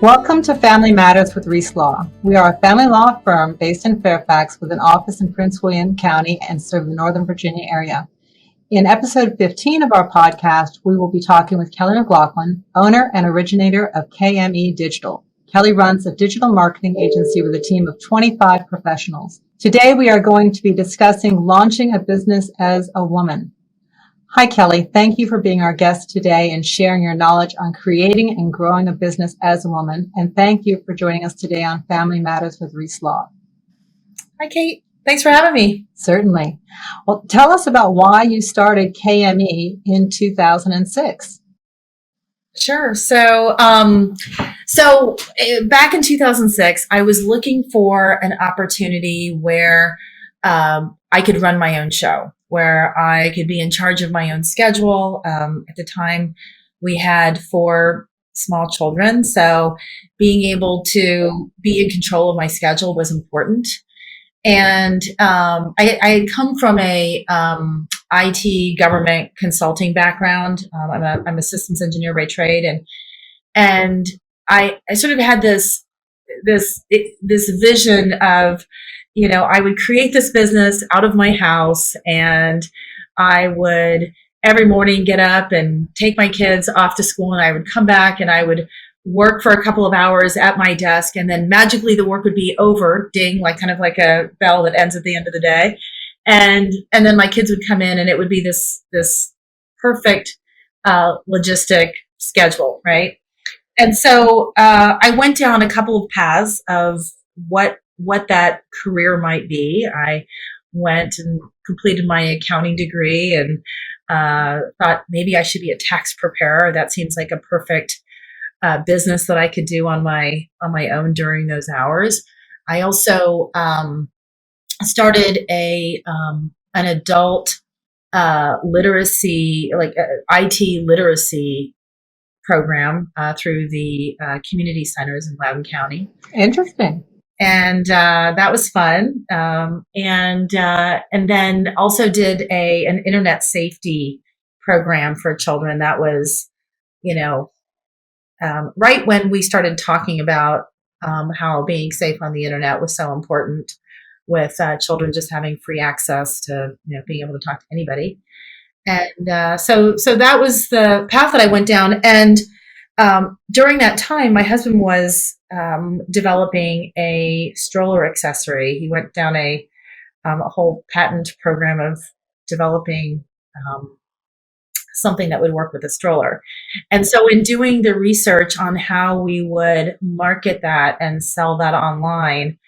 Welcome to Family Matters with Reese Law. We are a family law firm based in Fairfax with an office in Prince William County and serve the Northern Virginia area. In episode 15 of our podcast, we will be talking with Kelly McLaughlan, owner and originator of KME Digital. Kelly runs a digital marketing agency with a team of 25 professionals. Today, we are going to be discussing launching a business as a woman. Hi, Kelly. Thank you for being our guest today and sharing your knowledge on creating and growing a business as a woman. And thank you for joining us today on Family Matters with Reese Law. Hi, Kate. Thanks for having me. Certainly. Well, tell us about why you started KME in 2006. Sure. So back in 2006, I was looking for an opportunity where I could run my own show, where I could be in charge of my own schedule. At the time, we had 4 small children, so being able to be in control of my schedule was important. And I had come from a IT government consulting background. I'm a systems engineer by trade, and I sort of had this vision of, I would create this business out of my house, and I would every morning get up and take my kids off to school, and I would come back and I would work for a couple of hours at my desk, and then magically the work would be over, ding, kind of like a bell that ends at the end of the day. And then my kids would come in, and it would be this perfect logistic schedule, right? And so I went down a couple of paths of what that career might be. I went and completed my accounting degree and thought maybe I should be a tax preparer. That seems like a perfect business that I could do on my own during those hours. I also started an adult literacy, IT literacy program through the community centers in Loudoun County. Interesting. And that was fun. And then also did an internet safety program for children. That was, right when we started talking about how being safe on the internet was so important, with children just having free access to being able to talk to anybody. And so that was the path that I went down. And during that time, my husband was developing a stroller accessory. He went down a whole patent program of developing something that would work with a stroller. And so in doing the research on how we would market that and sell that online,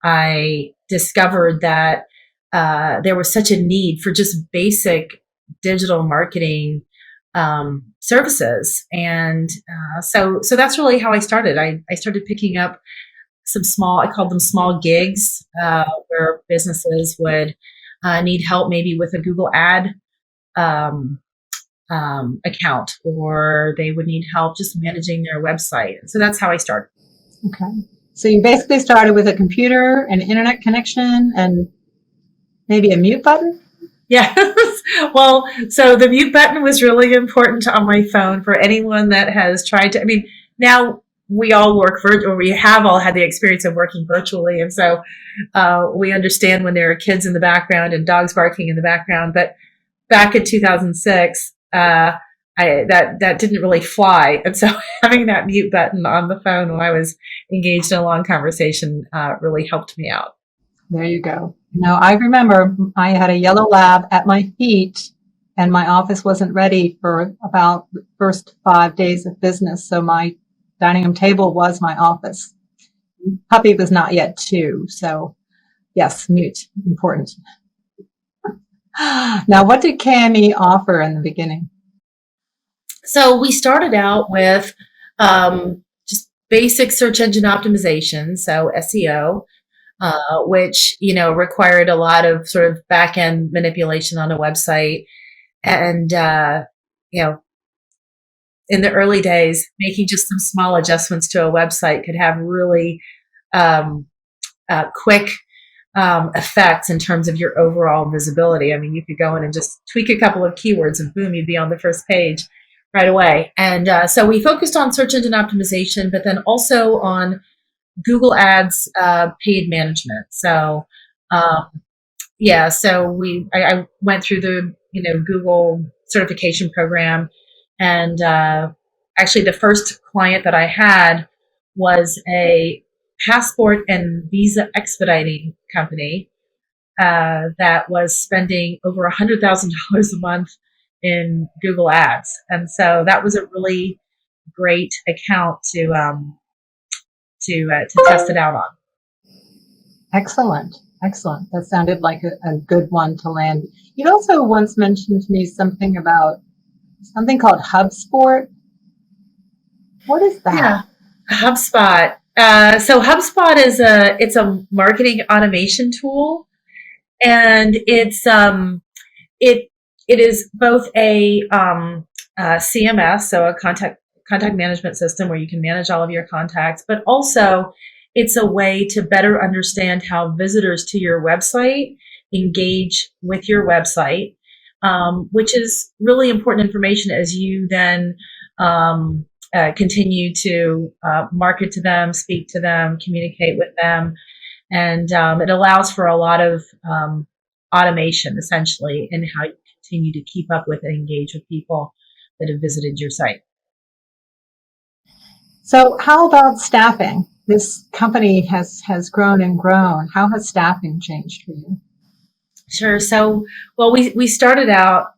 I discovered that there was such a need for just basic digital marketing services. And so that's really how I started. I started picking up some I called them small gigs, where businesses would need help maybe with a Google ad account, or they would need help just managing their website. So that's how I started. Okay. So you basically started with a computer, an internet connection, and maybe a mute button? Yeah. Well, so the mute button was really important on my phone for anyone that has tried to, now we all work or we have all had the experience of working virtually. And so we understand when there are kids in the background and dogs barking in the background. But back in 2006, that didn't really fly. And so having that mute button on the phone when I was engaged in a long conversation really helped me out. There you go. I remember I had a yellow lab at my feet, and my office wasn't ready for about the first 5 days of business. So my dining room table was my office. Puppy was not yet 2. So yes, mute, important. Now, what did KME offer in the beginning? So we started out with just basic search engine optimization, so SEO, which required a lot of sort of back end manipulation on a website, and in the early days, making just some small adjustments to a website could have really quick effects in terms of your overall visibility. You could go in and just tweak a couple of keywords, and boom, you'd be on the first page. right away. And so we focused on search engine optimization, but then also on Google Ads paid management. So um, yeah, so I went through the Google certification program, and actually the first client that I had was a passport and visa expediting company that was spending over $100,000 a month in Google Ads, and so that was a really great account to test it out on. Excellent. Excellent. That sounded like a good one to land. You'd also once mentioned to me something about something called HubSpot. What is that? Yeah, HubSpot. So HubSpot is it's a marketing automation tool, and it it is both a CMS, so a contact management system where you can manage all of your contacts, but also it's a way to better understand how visitors to your website engage with your website, which is really important information as you then continue to market to them, speak to them, communicate with them. And it allows for a lot of automation, essentially, in how you continue to keep up with and engage with people that have visited your site. So how about staffing? This company has grown and grown. How has staffing changed for you? Sure. So, well, we started out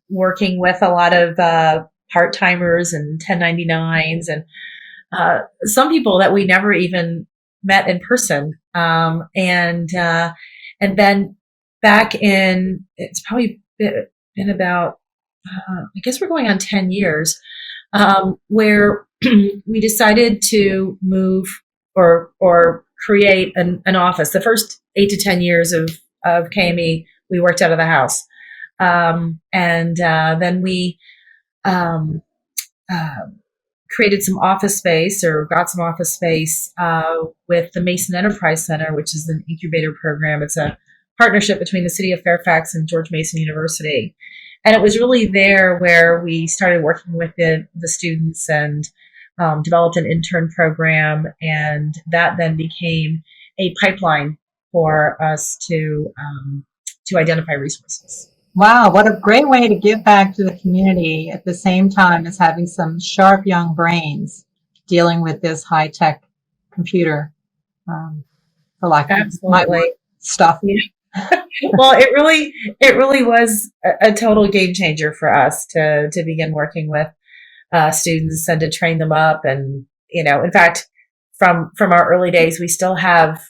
working with a lot of part-timers and 1099s and some people that we never even met in person. And then back in, it's probably been about, I guess we're going on 10 years, where we decided to move or create an office. The first 8 to 10 years of KME, we worked out of the house. And then we created some office space or got some office space with the Mason Enterprise Center, which is an incubator program. It's a partnership between the city of Fairfax and George Mason University. And it was really there where we started working with the students and developed an intern program. And that then became a pipeline for us to identify resources. Wow, what a great way to give back to the community at the same time as having some sharp young brains dealing with this high-tech computer, for lack of my word, stuff. Yeah. Well, it really was a total game changer for us to begin working with students and to train them up. And, in fact, from our early days, we still have,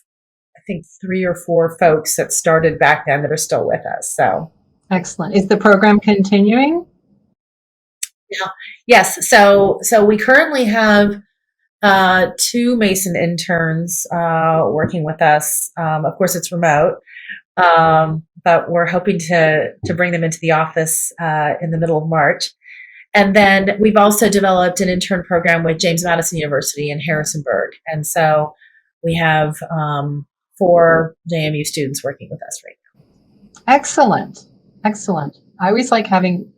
I think, 3 or 4 folks that started back then that are still with us. So. Excellent. Is the program continuing? Yeah. Yes. So we currently have 2 Mason interns working with us. Of course, it's remote, but we're hoping to bring them into the office in the middle of March. And then we've also developed an intern program with James Madison University in Harrisonburg. And so we have 4 JMU students working with us right now. Excellent. Excellent. I always like having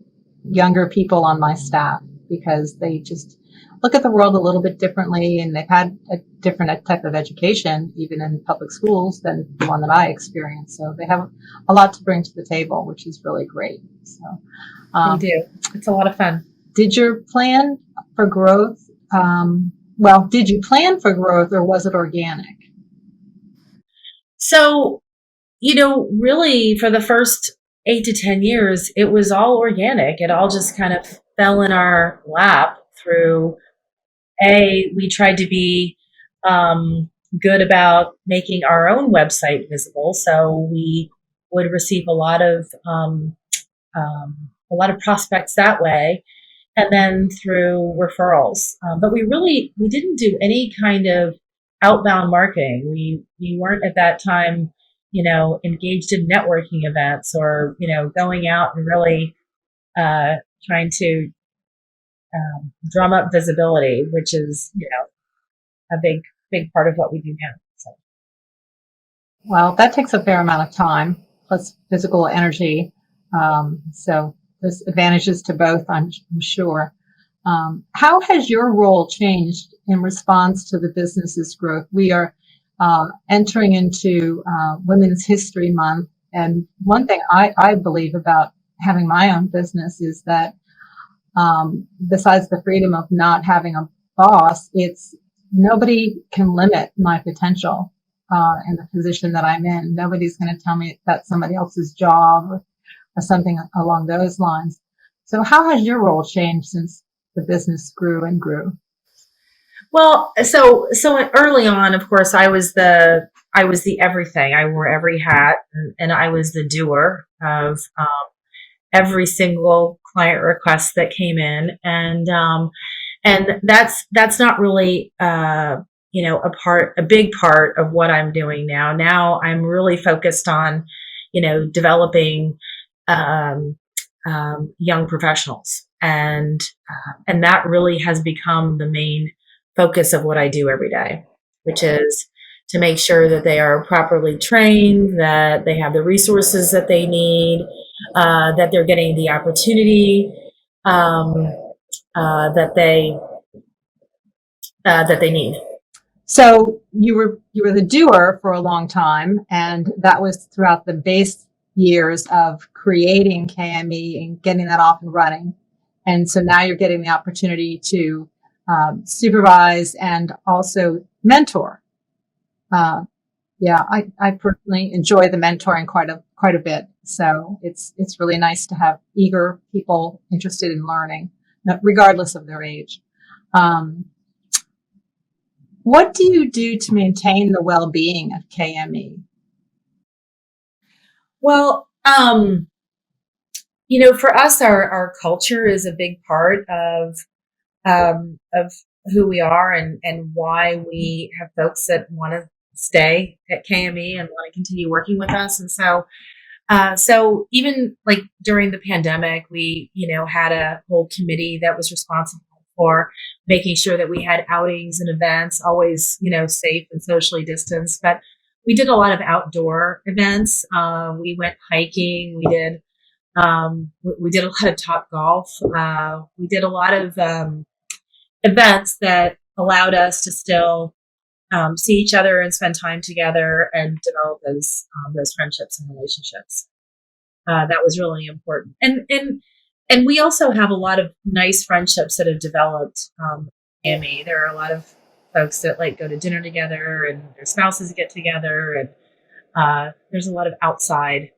younger people on my staff because they just look at the world a little bit differently, and they've had a different type of education, even in public schools, than the one that I experienced. So they have a lot to bring to the table, which is really great. So they do. It's a lot of fun. Did you plan for growth? Did you plan for growth, or was it organic? So, really for the first 8 to 10 years, it was all organic. It all just kind of fell in our lap through we tried to be good about making our own website visible. So we would receive a lot of prospects that way, and then through referrals. But we didn't do any kind of outbound marketing. We weren't at that time engaged in networking events or, going out and really trying to drum up visibility, which is, a big part of what we do now. So. Well, that takes a fair amount of time plus physical energy. So there's advantages to both, I'm sure. How has your role changed in response to the business's growth? We are entering into Women's History Month. And one thing I believe about having my own business is that besides the freedom of not having a boss, it's nobody can limit my potential in the position that I'm in. Nobody's going to tell me that's somebody else's job or something along those lines. So how has your role changed since the business grew and grew? Well, so early on, of course, I was the everything. I wore every hat, and I was the doer of every single client request that came in, and that's not really a big part of what I'm doing now. Now I'm really focused on developing young professionals, and that really has become the main focus of what I do every day, which is to make sure that they are properly trained, that they have the resources that they need, that they're getting the opportunity um, that they need. So you were the doer for a long time, and that was throughout the base years of creating KME and getting that off and running. And so now you're getting the opportunity to supervise and also mentor. Yeah, I personally enjoy the mentoring quite a bit. So it's really nice to have eager people interested in learning, regardless of their age. What do you do to maintain the well-being of KME? Well, for us, our culture is a big part of who we are and why we have folks that want to stay at KME and want to continue working with us. And so even like during the pandemic, we, had a whole committee that was responsible for making sure that we had outings and events, always, safe and socially distanced. But we did a lot of outdoor events. We went hiking. We did a lot of Top Golf. We did a lot of events that allowed us to still see each other and spend time together and develop those friendships and relationships. That was really important. And we also have a lot of nice friendships that have developed KME. There are a lot of folks that go to dinner together and their spouses get together, and there's a lot of outside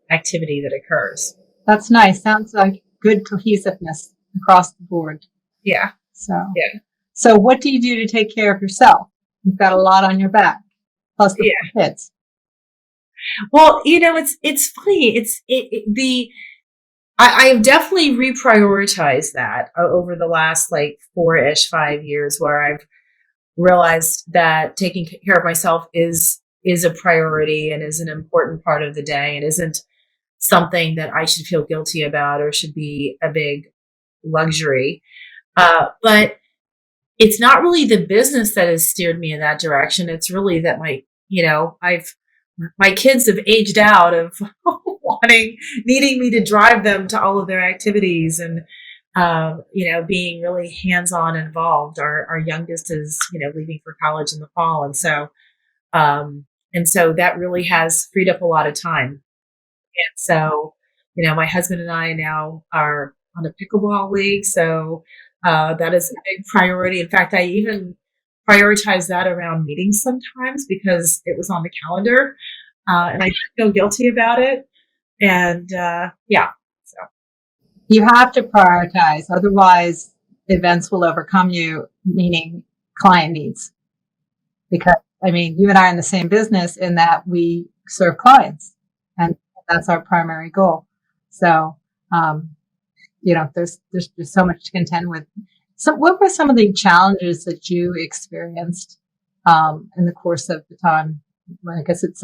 activity that occurs. That's nice. Sounds like good cohesiveness across the board. Yeah. So what do you do to take care of yourself? You've got a lot on your back, plus the kids. Well, it's funny. I have definitely reprioritized that over the last 5 years, where I've realized that taking care of myself is a priority and is an important part of the day, and isn't something that I should feel guilty about or should be a big luxury. But it's not really the business that has steered me in that direction. It's really that my kids have aged out of needing me to drive them to all of their activities, and being really hands-on involved. Our youngest is leaving for college in the fall, and so that really has freed up a lot of time. And so my husband and I now are on a pickleball league, so that is a big priority. In fact, I even prioritize that around meetings sometimes because it was on the calendar, and I feel guilty about it. And so you have to prioritize, otherwise events will overcome you, meaning client needs. Because you and I are in the same business in that we serve clients, and that's our primary goal. So there's so much to contend with. So what were some of the challenges that you experienced in the course of the time? I guess it's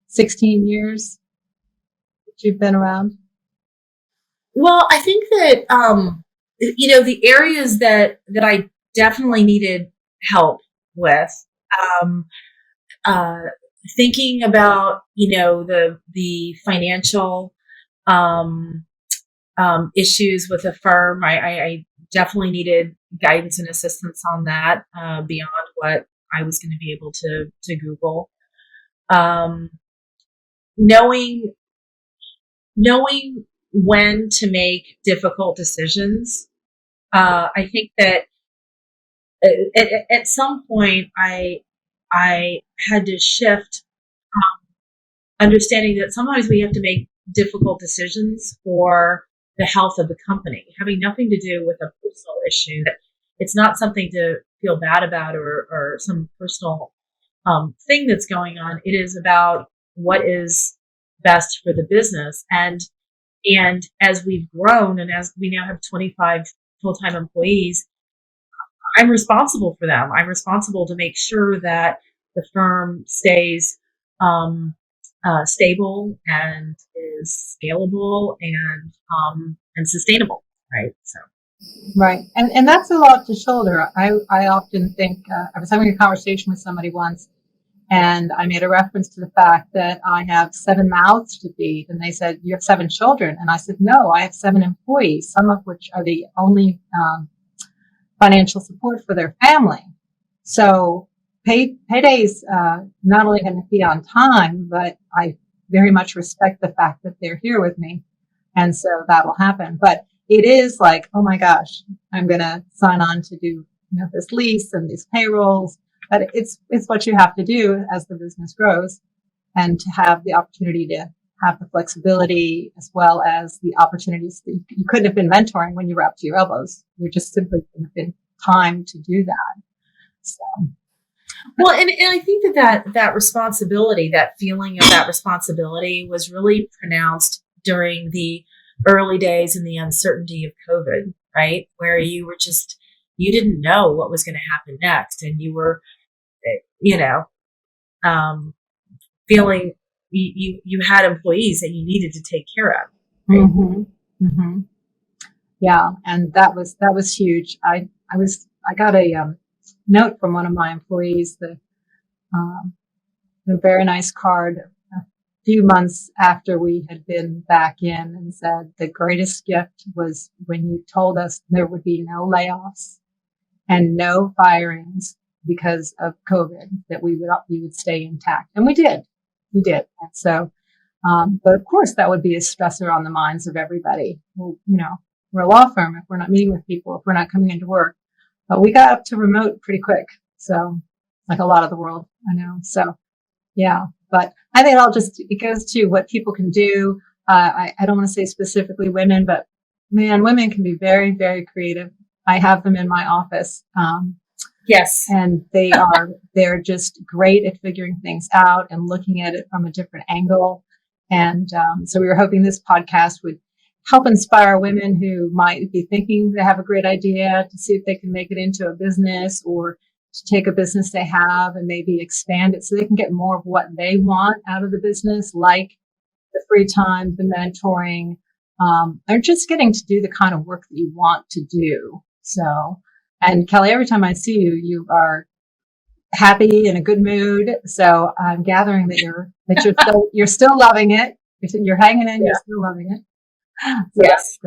16 years that you've been around. Well, I think that the areas that I definitely needed help with, thinking about the financial issues with a firm. I definitely needed guidance and assistance on that beyond what I was going to be able to Google. Knowing when to make difficult decisions. I think that at some point I had to shift, understanding that sometimes we have to make difficult decisions for the health of the company, having nothing to do with a personal issue. It's not something to feel bad about or some personal thing that's going on. It is about what is best for the business. And as we've grown and as we now have 25 full-time employees, I'm responsible for them. I'm responsible to make sure that the firm stays stable and is scalable and sustainable, right? So, Right. And that's a lot to shoulder. I often think, I was having a conversation with somebody once, and I made a reference to the fact that I have 7 mouths to feed. And they said, you have 7 children. And I said, no, I have 7 employees, some of which are the only financial support for their family. So paydays not only going to be on time, but I very much respect the fact that they're here with me. And so that will happen. But it is like, oh my gosh, I'm going to sign on to do this lease and these payrolls. But it's what you have to do as the business grows, and to have the opportunity to have the flexibility as well as the opportunities. You couldn't have been mentoring when you were up to your elbows. There just simply couldn't have been time to do that. So. Well, and I think that responsibility, that feeling of that responsibility was really pronounced during the early days and the uncertainty of COVID, right? Where you didn't know what was going to happen next. And you were, feeling you had employees that you needed to take care of. Right? Mm-hmm. Mm-hmm. Yeah. And that was huge. I got a note from one of my employees, a very nice card a few months after we had been back in, and said the greatest gift was when you told us there would be no layoffs and no firings because of COVID, that we would stay intact. And we did. And so, but of course that would be a stressor on the minds of everybody. Well, we're a law firm. If we're not meeting with people, if we're not coming into work, but we got up to remote pretty quick. So like a lot of the world, I know. So yeah, but I think it goes to what people can do. I don't want to say specifically women, but man, women can be very, very creative. I have them in my office. Yes. And they're just great at figuring things out and looking at it from a different angle. And so we were hoping this podcast would help inspire women who might be thinking they have a great idea, to see if they can make it into a business, or to take a business they have and maybe expand it so they can get more of what they want out of the business, like the free time, the mentoring, or just getting to do the kind of work that you want to do. So, and Kelly, every time I see you, you are happy, in a good mood. So I'm gathering that you're still loving it. You're hanging in. Yeah. You're still loving it. So yes,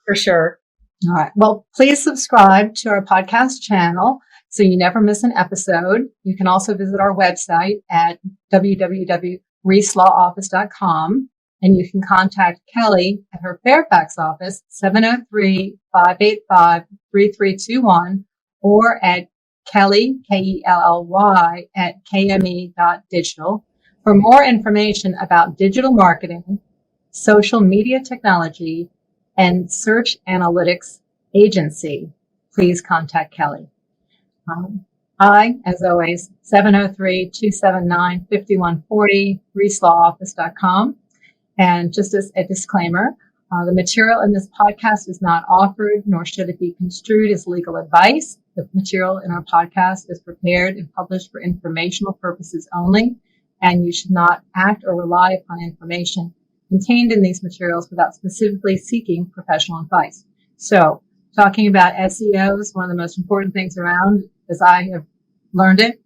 for sure. All right. Well, please subscribe to our podcast channel so you never miss an episode. You can also visit our website at www.reislawoffice.com, and you can contact Kelly at her Fairfax office, 703-585-3321, or at Kelly, Kelly, at KME.digital for more information about digital marketing, social media technology, and search analytics agency. Please contact Kelly. I, as always, 703-279-5140, reislawoffice.com. And just as a disclaimer, the material in this podcast is not offered, nor should it be construed as legal advice. The material in our podcast is prepared and published for informational purposes only, and you should not act or rely upon information contained in these materials without specifically seeking professional advice. So, talking about SEO is one of the most important things around, as I have learned it.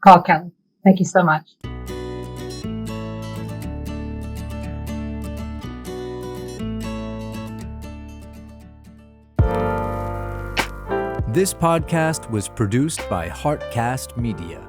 Call Kelly. Thank you so much. This podcast was produced by Heartcast Media.